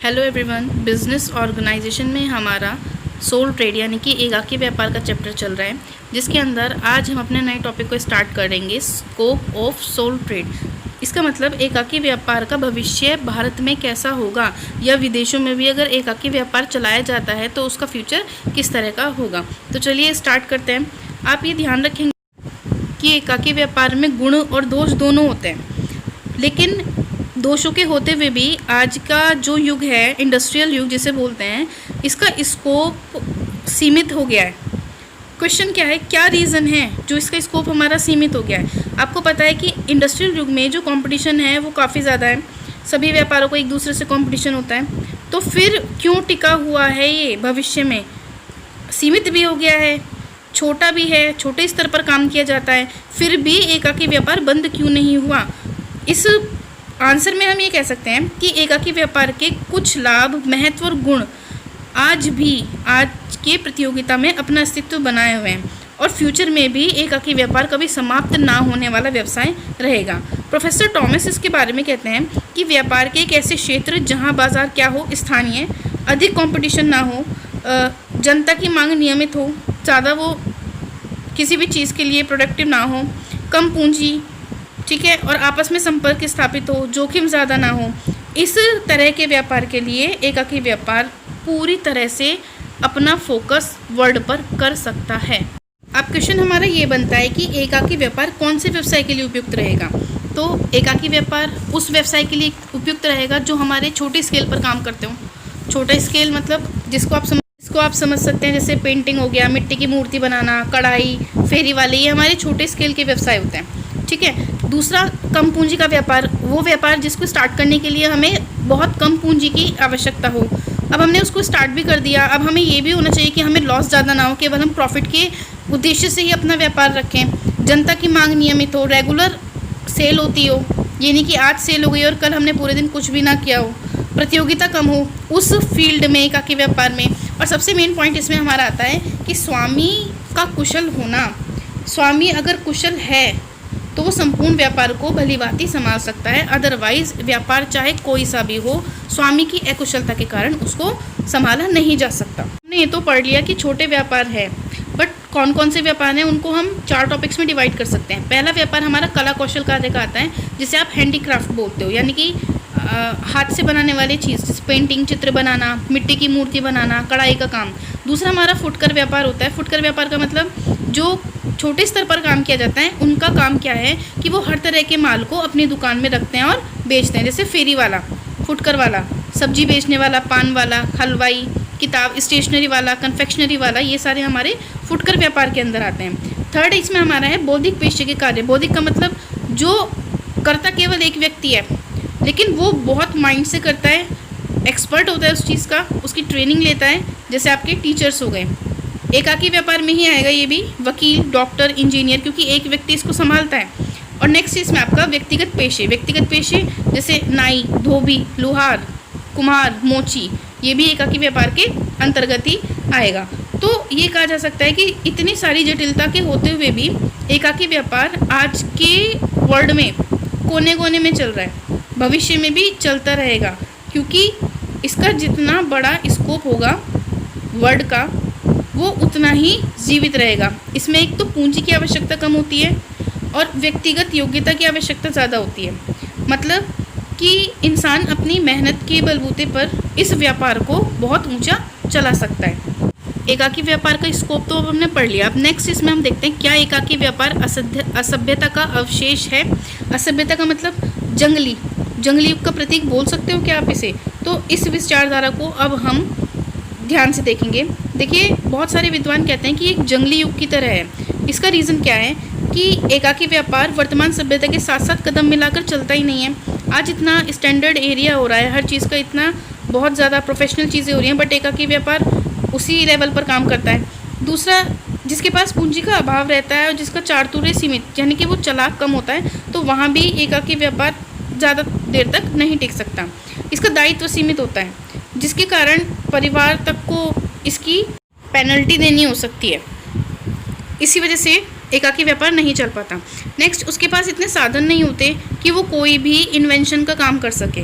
Hello everyone, business organisation में हमारा soul trade यानी कि एकाकी व्यापार का चैप्टर चल रहा है, जिसके अंदर आज हम अपने नए टॉपिक को स्टार्ट करेंगे, स्कोप ऑफ सोल ट्रेड। इसका मतलब एकाकी व्यापार का भविष्य भारत में कैसा होगा या विदेशों में भी अगर एकाकी व्यापार चलाया जाता है तो उसका फ्यूचर किस तरह का होगा। तो चलिए स्टार्ट करते हैं। आप ये ध्यान रखेंगे कि एकाकी व्यापार में गुण और दोष दोनों होते हैं, लेकिन दोषों के होते हुए भी आज का जो युग है, इंडस्ट्रियल युग जिसे बोलते हैं, इसका स्कोप सीमित हो गया है। क्वेश्चन क्या है, क्या रीज़न है जो इसका स्कोप हमारा सीमित हो गया है। आपको पता है कि इंडस्ट्रियल युग में जो कंपटीशन है वो काफ़ी ज़्यादा है, सभी व्यापारों को एक दूसरे से कंपटीशन होता है। तो फिर क्यों टिका हुआ है ये, भविष्य में सीमित भी हो गया है, छोटा भी है, छोटे स्तर पर काम किया जाता है, फिर भी एकाकी व्यापार बंद क्यों नहीं हुआ। इस आंसर में हम ये कह सकते हैं कि एकाकी व्यापार के कुछ लाभ, महत्व और गुण आज के प्रतियोगिता में अपना अस्तित्व बनाए हुए हैं और फ्यूचर में भी एकाकी व्यापार कभी समाप्त ना होने वाला व्यवसाय रहेगा। प्रोफेसर टॉमस इसके बारे में कहते हैं कि व्यापार के एक ऐसे क्षेत्र जहां बाजार क्या हो, स्थानीय, अधिक कंपटीशन ना हो, जनता की मांग नियमित हो, ज़्यादा वो किसी भी चीज़ के लिए प्रोडक्टिव ना हो, कम पूंजी, ठीक है, और आपस में संपर्क स्थापित हो, जोखिम ज़्यादा ना हो, इस तरह के व्यापार के लिए एकाकी व्यापार पूरी तरह से अपना फोकस वर्ल्ड पर कर सकता है। अब क्वेश्चन हमारा ये बनता है कि एकाकी व्यापार कौन से व्यवसाय के लिए उपयुक्त रहेगा। तो एकाकी व्यापार उस व्यवसाय के लिए उपयुक्त रहेगा जो हमारे छोटे स्केल पर काम करते हो। छोटा स्केल मतलब जिसको आप समझ सकते हैं, जैसे पेंटिंग हो गया, मिट्टी की मूर्ति बनाना, कढ़ाई, फेरी वाले, ये हमारे छोटे स्केल के व्यवसाय होते हैं, ठीक है। दूसरा, कम पूंजी का व्यापार, वो व्यापार जिसको स्टार्ट करने के लिए हमें बहुत कम पूंजी की आवश्यकता हो। अब हमने उसको स्टार्ट भी कर दिया, अब हमें ये भी होना चाहिए कि हमें लॉस ज़्यादा ना हो, केवल हम प्रॉफिट के उद्देश्य से ही अपना व्यापार रखें। जनता की मांग नियमित हो, रेगुलर सेल होती हो, ये नहीं कि आज सेल हो गई और कल हमने पूरे दिन कुछ भी ना किया हो। प्रतियोगिता कम हो उस फील्ड में, एकाकी व्यापार में। और सबसे मेन पॉइंट इसमें हमारा आता है कि स्वामी का कुशल होना। स्वामी अगर कुशल है तो वो संपूर्ण व्यापार को भली भांति संभाल सकता है, अदरवाइज व्यापार चाहे कोई सा भी हो, स्वामी की अकुशलता के कारण उसको संभाला नहीं जा सकता। हमने ये तो पढ़ लिया कि छोटे व्यापार है, बट कौन कौन से व्यापार हैं उनको हम 4 टॉपिक्स में डिवाइड कर सकते हैं। पहला व्यापार हमारा कला कौशल कार्य का आता है, जिसे आप हैंडीक्राफ्ट बोलते हो, यानी कि हाथ से बनाने वाली चीज़, जैसे पेंटिंग, चित्र बनाना, मिट्टी की मूर्ति बनाना, कढ़ाई का काम। दूसरा हमारा फुटकर व्यापार होता है। फुटकर व्यापार का मतलब जो छोटे स्तर पर काम किया जाता है, उनका काम क्या है कि वो हर तरह के माल को अपनी दुकान में रखते हैं और बेचते हैं। जैसे फेरी वाला, फुटकर वाला, सब्जी बेचने वाला, पान वाला, हलवाई, किताब, स्टेशनरी वाला, कन्फेक्शनरी वाला, ये सारे हमारे फुटकर व्यापार के अंदर आते हैं। थर्ड इसमें हमारा है बौद्धिक पेशे के कार्य। बौद्धिक का मतलब जो करता केवल एक व्यक्ति है, लेकिन वो बहुत माइंड से करता है, एक्सपर्ट होता है उस चीज़ का, उसकी ट्रेनिंग लेता है, जैसे आपके टीचर्स हो गए। एकाकी व्यापार में ही आएगा ये भी, वकील, डॉक्टर, इंजीनियर, क्योंकि एक व्यक्ति इसको संभालता है। और नेक्स्ट इसमें आपका व्यक्तिगत पेशे। व्यक्तिगत पेशे जैसे नाई, धोबी, लोहार, कुम्हार, मोची, ये भी एकाकी व्यापार के अंतर्गत ही आएगा। तो ये कहा जा सकता है कि इतनी सारी जटिलता के होते हुए भी एकाकी व्यापार आज के वर्ल्ड में कोने कोने में चल रहा है, भविष्य में भी चलता रहेगा, क्योंकि इसका जितना बड़ा स्कोप होगा वर्ल्ड का, वो उतना ही जीवित रहेगा। इसमें एक तो पूंजी की आवश्यकता कम होती है और व्यक्तिगत योग्यता की आवश्यकता ज़्यादा होती है। मतलब कि इंसान अपनी मेहनत के बलबूते पर इस व्यापार को बहुत ऊंचा चला सकता है। एकाकी व्यापार का स्कोप तो अब हमने पढ़ लिया। अब नेक्स्ट इसमें हम देखते हैं, क्या एकाकी व्यापार असभ्यता का अवशेष है। असभ्यता का मतलब जंगली युग का प्रतीक बोल सकते हो क्या आप इसे। तो इस विचारधारा को अब हम ध्यान से देखेंगे। देखिए, बहुत सारे विद्वान कहते हैं कि एक जंगली युग की तरह है। इसका रीज़न क्या है कि एकाकी व्यापार वर्तमान सभ्यता के साथ साथ कदम मिलाकर चलता ही नहीं है। आज इतना स्टैंडर्ड एरिया हो रहा है, हर चीज़ का इतना बहुत ज़्यादा प्रोफेशनल चीज़ें हो रही हैं, बट एकाकी व्यापार उसी लेवल पर काम करता है। दूसरा, जिसके पास पूंजी का अभाव रहता है और जिसका चातुर्य सीमित, यानी कि वो चालाक कम होता है, तो वहाँ भी एकाकी व्यापार ज़्यादा देर तक नहीं टिक सकता। इसका दायित्व सीमित होता है, जिसके कारण परिवार तक को इसकी पेनल्टी देनी हो सकती है। इसी वजह से एकाकी व्यापार नहीं चल पाता। नेक्स्ट, उसके पास इतने साधन नहीं होते कि वो कोई भी इन्वेंशन का काम कर सके।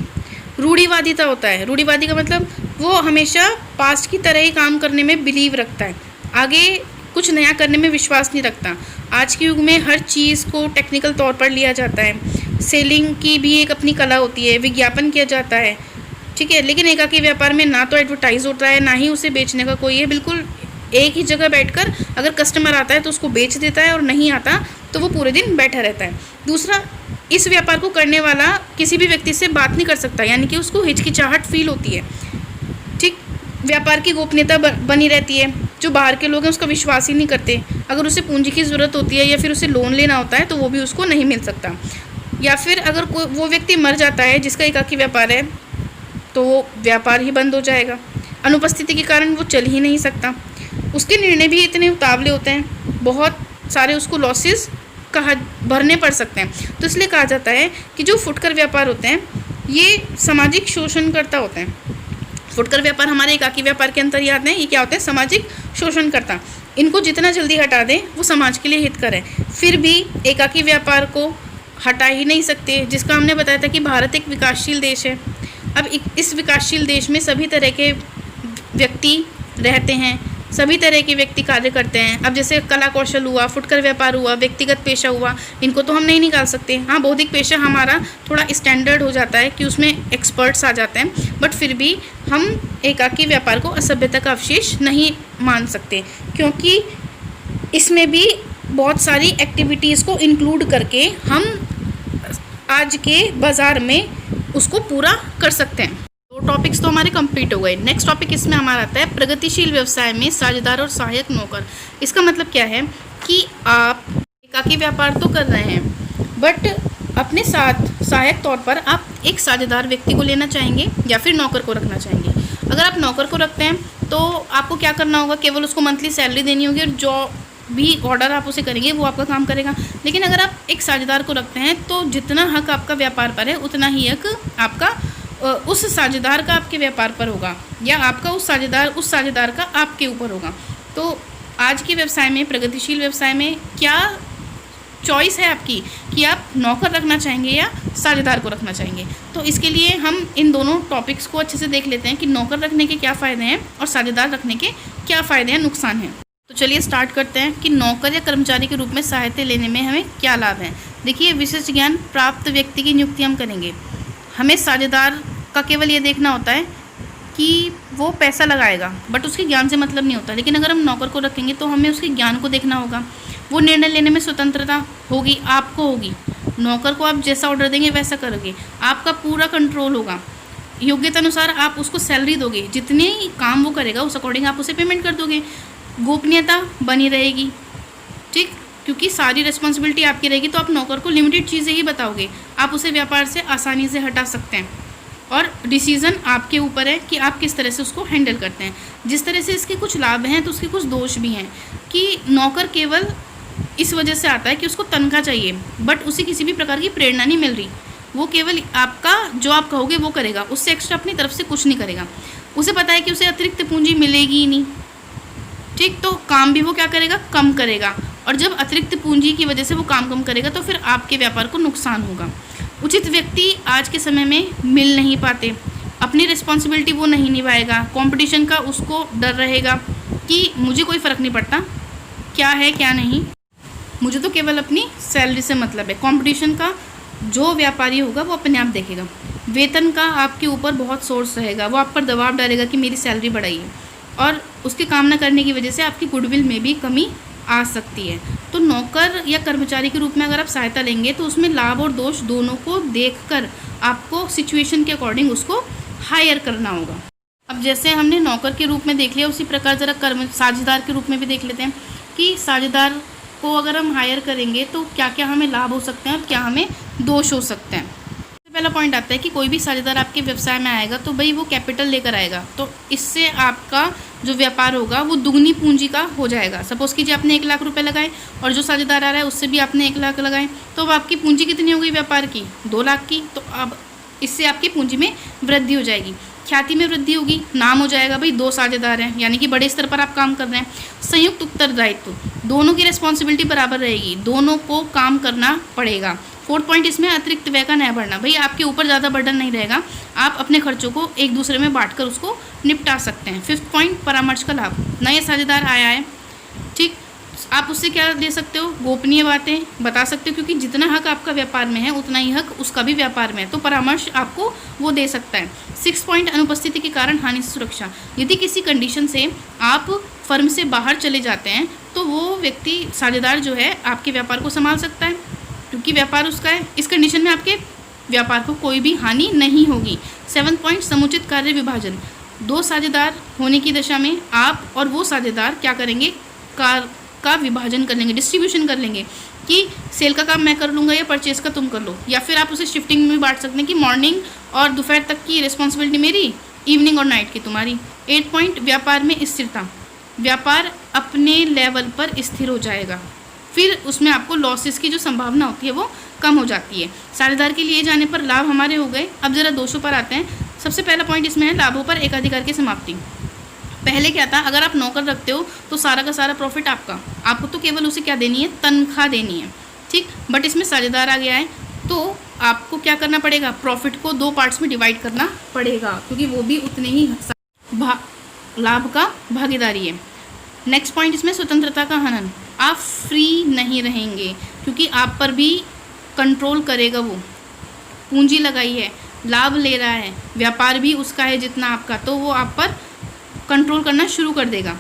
रूढ़िवादिता होता है। रूढ़िवादी का मतलब वो हमेशा पास्ट की तरह ही काम करने में बिलीव रखता है, आगे कुछ नया करने में विश्वास नहीं रखता। आज के युग में हर चीज़ को टेक्निकल तौर पर लिया जाता है। सेलिंग की भी एक अपनी कला होती है, विज्ञापन किया जाता है, ठीक है। लेकिन एकाकी व्यापार में ना तो एडवर्टाइज होता है, ना ही उसे बेचने का कोई है। बिल्कुल एक ही जगह बैठकर अगर कस्टमर आता है तो उसको बेच देता है, और नहीं आता तो वो पूरे दिन बैठा रहता है। दूसरा, इस व्यापार को करने वाला किसी भी व्यक्ति से बात नहीं कर सकता, यानी कि उसको हिचकिचाहट फील होती है, ठीक। व्यापार की गोपनीयता बनी रहती है। जो बाहर के लोग हैं उसका विश्वास ही नहीं करते। अगर उसे पूंजी की ज़रूरत होती है या फिर उसे लोन लेना होता है तो वो भी उसको नहीं मिल सकता। या फिर अगर वो व्यक्ति मर जाता है जिसका एकाकी व्यापार है तो वो व्यापार ही बंद हो जाएगा। अनुपस्थिति के कारण वो चल ही नहीं सकता। उसके निर्णय भी इतने उतावले होते हैं, बहुत सारे उसको लॉसेस भरने पड़ सकते हैं। तो इसलिए कहा जाता है कि जो फुटकर व्यापार होते हैं ये सामाजिक शोषणकर्ता होते हैं। फुटकर व्यापार हमारे एकाकी व्यापार के अंतर ही आते हैं। ये क्या होते हैं? सामाजिक शोषणकर्ता। इनको जितना जल्दी हटा दें वो समाज के लिए हितकर है। फिर भी एकाकी व्यापार को हटा ही नहीं सकते, जिसका हमने बताया था कि भारत एक विकासशील देश है। अब इस विकासशील देश में सभी तरह के व्यक्ति रहते हैं, सभी तरह के व्यक्ति कार्य करते हैं। अब जैसे कला कौशल हुआ, फुटकर व्यापार हुआ, व्यक्तिगत पेशा हुआ, इनको तो हम नहीं निकाल सकते। हाँ, बौद्धिक पेशा हमारा थोड़ा स्टैंडर्ड हो जाता है कि उसमें एक्सपर्ट्स आ जाते हैं, बट फिर भी हम एकाकी व्यापार को असभ्यता का अवशेष नहीं मान सकते, क्योंकि इसमें भी बहुत सारी एक्टिविटीज़ को इंक्लूड करके हम आज के बाज़ार में उसको पूरा कर सकते हैं। दो टॉपिक्स तो हमारे कंप्लीट हो गए। नेक्स्ट टॉपिक इसमें हमारा आता है प्रगतिशील व्यवसाय में साझेदार और सहायक नौकर। इसका मतलब क्या है कि आप एकाकी व्यापार तो कर रहे हैं, बट अपने साथ सहायक तौर पर आप एक साझेदार व्यक्ति को लेना चाहेंगे या फिर नौकर को रखना चाहेंगे। अगर आप नौकर को रखते हैं तो आपको क्या करना होगा? केवल उसको मंथली सैलरी देनी होगी और जो भी ऑर्डर आप उसे करेंगे वो आपका काम करेगा। लेकिन अगर आप एक साझेदार को रखते हैं तो जितना हक आपका व्यापार पर है उतना ही हक आपका उस साझेदार का आपके व्यापार पर होगा, या आपका उस साझेदार का आपके ऊपर होगा। तो आज के व्यवसाय में, प्रगतिशील व्यवसाय में क्या चॉइस है आपकी कि आप नौकर रखना चाहेंगे या साझेदार को रखना चाहेंगे? तो इसके लिए हम इन दोनों टॉपिक्स को अच्छे से देख लेते हैं कि नौकर रखने के क्या फ़ायदे हैं और साझेदार रखने के क्या फ़ायदे हैं, नुकसान हैं। तो चलिए स्टार्ट करते हैं कि नौकर या कर्मचारी के रूप में सहायता लेने में हमें क्या लाभ है। देखिए, विशिष्ट ज्ञान प्राप्त व्यक्ति की नियुक्ति हम करेंगे। हमें साझेदार का केवल ये देखना होता है कि वो पैसा लगाएगा, बट उसके ज्ञान से मतलब नहीं होता। लेकिन अगर हम नौकर को रखेंगे तो हमें उसके ज्ञान को देखना होगा। वो निर्णय लेने में स्वतंत्रता होगी, आपको होगी। नौकर को आप जैसा ऑर्डर देंगे वैसा करोगे, आपका पूरा कंट्रोल होगा। योग्यता अनुसार आप उसको सैलरी दोगे, जितने काम वो करेगा उस अकॉर्डिंग आप उसे पेमेंट कर दोगे। गोपनीयता बनी रहेगी, ठीक, क्योंकि सारी रिस्पॉन्सिबिलिटी आपकी रहेगी। तो आप नौकर को लिमिटेड चीज़ें ही बताओगे, आप उसे व्यापार से आसानी से हटा सकते हैं। और डिसीज़न आपके ऊपर है कि आप किस तरह से उसको हैंडल करते हैं। जिस तरह से इसके कुछ लाभ हैं तो उसके कुछ दोष भी हैं कि नौकर केवल इस वजह से आता है कि उसको तनख्वाह चाहिए, बट उसे किसी भी प्रकार की प्रेरणा नहीं मिल रही। वो केवल आपका जो आप कहोगे वो करेगा, उससे एक्स्ट्रा अपनी तरफ से कुछ नहीं करेगा। उसे पता है कि उसे अतिरिक्त पूंजी मिलेगी ही नहीं, ठीक, तो काम भी वो क्या करेगा? कम करेगा। और जब अतिरिक्त पूंजी की वजह से वो काम कम करेगा तो फिर आपके व्यापार को नुकसान होगा। उचित व्यक्ति आज के समय में मिल नहीं पाते, अपनी रिस्पॉन्सिबिलिटी वो नहीं निभाएगा। कंपटीशन का उसको डर रहेगा कि मुझे कोई फ़र्क नहीं पड़ता क्या है क्या नहीं, मुझे तो केवल अपनी सैलरी से मतलब है। कंपटीशन का जो व्यापारी होगा वो अपने आप देखेगा। वेतन का आपके ऊपर बहुत सोर्स रहेगा, वो आप पर दबाव डालेगा कि मेरी सैलरी बढ़ाइए, और उसके काम न करने की वजह से आपकी गुडविल में भी कमी आ सकती है। तो नौकर या कर्मचारी के रूप में अगर आप सहायता लेंगे तो उसमें लाभ और दोष दोनों को देखकर आपको सिचुएशन के अकॉर्डिंग उसको हायर करना होगा। अब जैसे हमने नौकर के रूप में देख लिया, उसी प्रकार ज़रा साझेदार के रूप में भी देख लेते हैं कि साझेदार को अगर हम हायर करेंगे तो क्या क्या हमें लाभ हो सकते हैं और क्या हमें दोष हो सकते हैं। पहला पॉइंट आता है कि कोई भी साझेदार आपके व्यवसाय में आएगा तो भाई वो कैपिटल लेकर आएगा, तो इससे आपका जो व्यापार होगा वो दुगनी पूंजी का हो जाएगा। सपोज़ कीजिए आपने 1 लाख रुपए लगाए और जो साझेदार आ रहा है उससे भी आपने 1 लाख लगाए, तो अब आपकी पूंजी कितनी हो गई व्यापार की? 2 लाख की। तो अब इससे आपकी पूंजी में वृद्धि हो जाएगी, ख्याति में वृद्धि होगी, नाम हो जाएगा भाई 2 साझेदार हैं, यानी कि बड़े स्तर पर आप काम कर रहे हैं। संयुक्त उत्तरदायित्व, दोनों की रिस्पॉन्सिबिलिटी बराबर रहेगी, दोनों को काम करना पड़ेगा। 4th पॉइंट इसमें अतिरिक्त व्यय का न भरना। भाई आपके ऊपर ज़्यादा बर्डन नहीं रहेगा, आप अपने खर्चों को एक दूसरे में बांटकर उसको निपटा सकते हैं। 5th पॉइंट परामर्श का लाभ। नया साझेदार आया है, ठीक, आप उससे क्या ले सकते हो, गोपनीय बातें बता सकते हो, क्योंकि जितना हक आपका व्यापार में है उतना ही हक उसका भी व्यापार में है, तो परामर्श आपको वो दे सकता है। 6th पॉइंट अनुपस्थिति के कारण हानि से सुरक्षा। यदि किसी कंडीशन से आप फर्म से बाहर चले जाते हैं तो वो व्यक्ति साझेदार जो है आपके व्यापार को संभाल सकता है, क्योंकि व्यापार उसका है। इस कंडीशन में आपके व्यापार को कोई भी हानि नहीं होगी। 7th पॉइंट समुचित कार्य विभाजन। 2 साझेदार होने की दशा में आप और वो साझेदार क्या करेंगे, का विभाजन कर लेंगे, डिस्ट्रीब्यूशन कर लेंगे कि सेल का काम मैं कर लूँगा या परचेज का तुम कर लो, या फिर आप उसे शिफ्टिंग में भी बांट सकते हैं कि मॉर्निंग और दोपहर तक की रिस्पॉन्सिबिलिटी मेरी, इवनिंग और नाइट की तुम्हारी। 8th पॉइंट व्यापार में स्थिरता। व्यापार अपने लेवल पर स्थिर हो जाएगा, फिर उसमें आपको लॉसेस की जो संभावना होती है वो कम हो जाती है। साझेदार के लिए जाने पर लाभ हमारे हो गए। अब जरा दोषों पर आते हैं। सबसे पहला पॉइंट इसमें है लाभों पर एकाधिकार की समाप्ति। पहले क्या था, अगर आप नौकर रखते हो तो सारा का सारा प्रॉफिट आपको तो केवल उसे क्या देनी है, तनख्वाह देनी है, ठीक। बट इसमें साझेदार आ गया है तो आपको क्या करना पड़ेगा, प्रॉफिट को 2 पार्ट्स में डिवाइड करना पड़ेगा, क्योंकि वो भी उतने ही लाभ का भागीदारी है। नेक्स्ट पॉइंट इसमें स्वतंत्रता का हनन। आप फ्री नहीं रहेंगे, क्योंकि आप पर भी कंट्रोल करेगा वो। पूंजी लगाई है, लाभ ले रहा है, व्यापार भी उसका है जितना आपका, तो वो आप पर कंट्रोल करना शुरू कर देगा।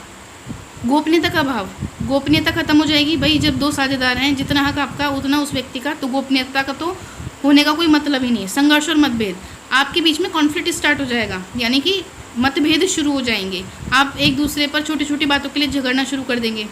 गोपनीयता का भाव। गोपनीयता खत्म हो जाएगी। भाई जब 2 साझेदार हैं, जितना हक आपका उतना उस व्यक्ति का, तो गोपनीयता का तो होने का कोई मतलब ही नहीं है। संघर्ष और मतभेद। आपके बीच में कॉन्फ्लिक्ट स्टार्ट हो जाएगा, यानी कि मतभेद शुरू हो जाएंगे। आप एक दूसरे पर छोटी छोटी बातों के लिए झगड़ना शुरू कर देंगे।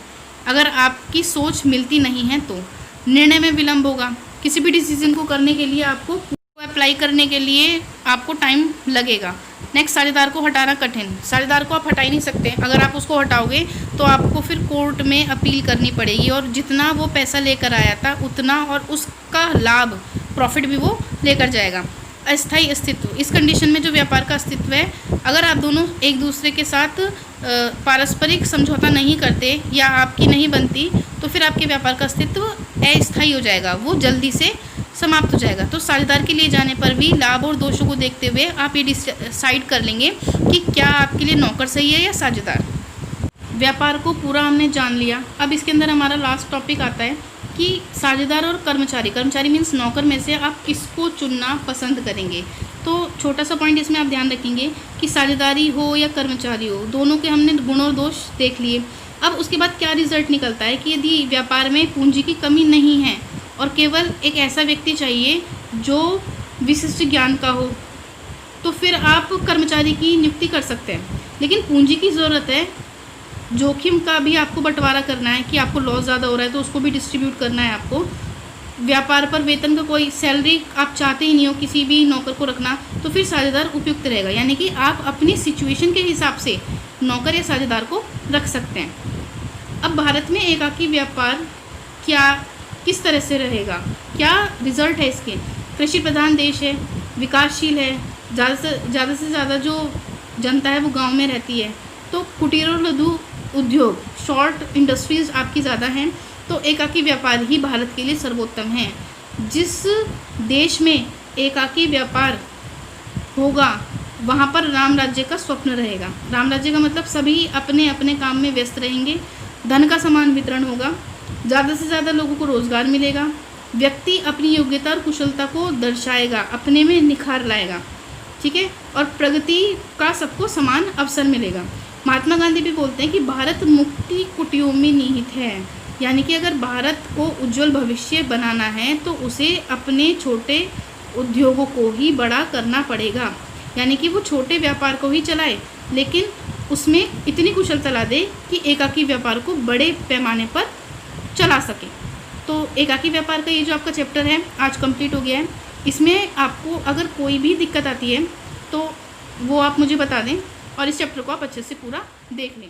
अगर आपकी सोच मिलती नहीं है तो निर्णय में विलंब होगा। किसी भी डिसीजन को करने के लिए आपको अप्लाई करने के लिए आपको टाइम लगेगा। नेक्स्ट, साझेदार को हटाना कठिन। साझेदार को आप हटा ही नहीं सकते। अगर आप उसको हटाओगे तो आपको फिर कोर्ट में अपील करनी पड़ेगी, और जितना वो पैसा लेकर आया था उतना और उसका लाभ प्रॉफिट भी वो लेकर जाएगा। अस्थायी अस्तित्व। इस कंडीशन में जो व्यापार का अस्तित्व है, अगर आप दोनों एक दूसरे के साथ पारस्परिक समझौता नहीं करते या आपकी नहीं बनती, तो फिर आपके व्यापार का अस्तित्व अस्थायी हो जाएगा, वो जल्दी से समाप्त हो जाएगा। तो साझेदार के लिए जाने पर भी लाभ और दोषों को देखते हुए आप ये डिसाइड कर लेंगे कि क्या आपके लिए नौकर सही है या साझेदार। व्यापार को पूरा हमने जान लिया। अब इसके अंदर हमारा लास्ट टॉपिक आता है कि साझेदार और कर्मचारी। कर्मचारी मीन्स नौकर में से आप किसको चुनना पसंद करेंगे। तो छोटा सा पॉइंट इसमें आप ध्यान रखेंगे कि साझेदारी हो या कर्मचारी हो, दोनों के हमने गुण और दोष देख लिए। अब उसके बाद क्या रिजल्ट निकलता है कि यदि व्यापार में पूंजी की कमी नहीं है और केवल एक ऐसा व्यक्ति चाहिए जो विशिष्ट ज्ञान का हो, तो फिर आप कर्मचारी की नियुक्ति कर सकते हैं। लेकिन पूंजी की ज़रूरत है, जोखिम का भी आपको बंटवारा करना है कि आपको लॉस ज़्यादा हो रहा है तो उसको भी डिस्ट्रीब्यूट करना है आपको। व्यापार पर वेतन का कोई सैलरी आप चाहते ही नहीं हो किसी भी नौकर को रखना, तो फिर साझेदार उपयुक्त रहेगा। यानी कि आप अपनी सिचुएशन के हिसाब से नौकर या साझेदार को रख सकते हैं। अब भारत में एकाकी व्यापार किस तरह से रहेगा, क्या रिजल्ट है इसके। कृषि प्रधान देश है, विकासशील है, ज़्यादा से ज़्यादा जो जनता है वो गांव में रहती है, तो कुटीर और लघु उद्योग, शॉर्ट इंडस्ट्रीज़ आपकी ज़्यादा हैं, तो एकाकी व्यापार ही भारत के लिए सर्वोत्तम है। जिस देश में एकाकी व्यापार होगा वहाँ पर राम राज्य का स्वप्न रहेगा। राम राज्य का मतलब सभी अपने अपने काम में व्यस्त रहेंगे, धन का समान वितरण होगा, ज़्यादा से ज़्यादा लोगों को रोज़गार मिलेगा, व्यक्ति अपनी योग्यता और कुशलता को दर्शाएगा, अपने में निखार लाएगा, ठीक है, और प्रगति का सबको समान अवसर मिलेगा। महात्मा गांधी भी बोलते हैं कि भारत मुक्ति कुटियों में निहित है, यानी कि अगर भारत को उज्जवल भविष्य बनाना है तो उसे अपने छोटे उद्योगों को ही बड़ा करना पड़ेगा। यानी कि वो छोटे व्यापार को ही चलाए, लेकिन उसमें इतनी कुशलता ला दे कि एकाकी व्यापार को बड़े पैमाने पर चला सके। तो एकाकी व्यापार का ये जो आपका चैप्टर है आज कंप्लीट हो गया है। इसमें आपको अगर कोई भी दिक्कत आती है तो वो आप मुझे बता दें और इस चैप्टर को आप अच्छे से पूरा देख लें।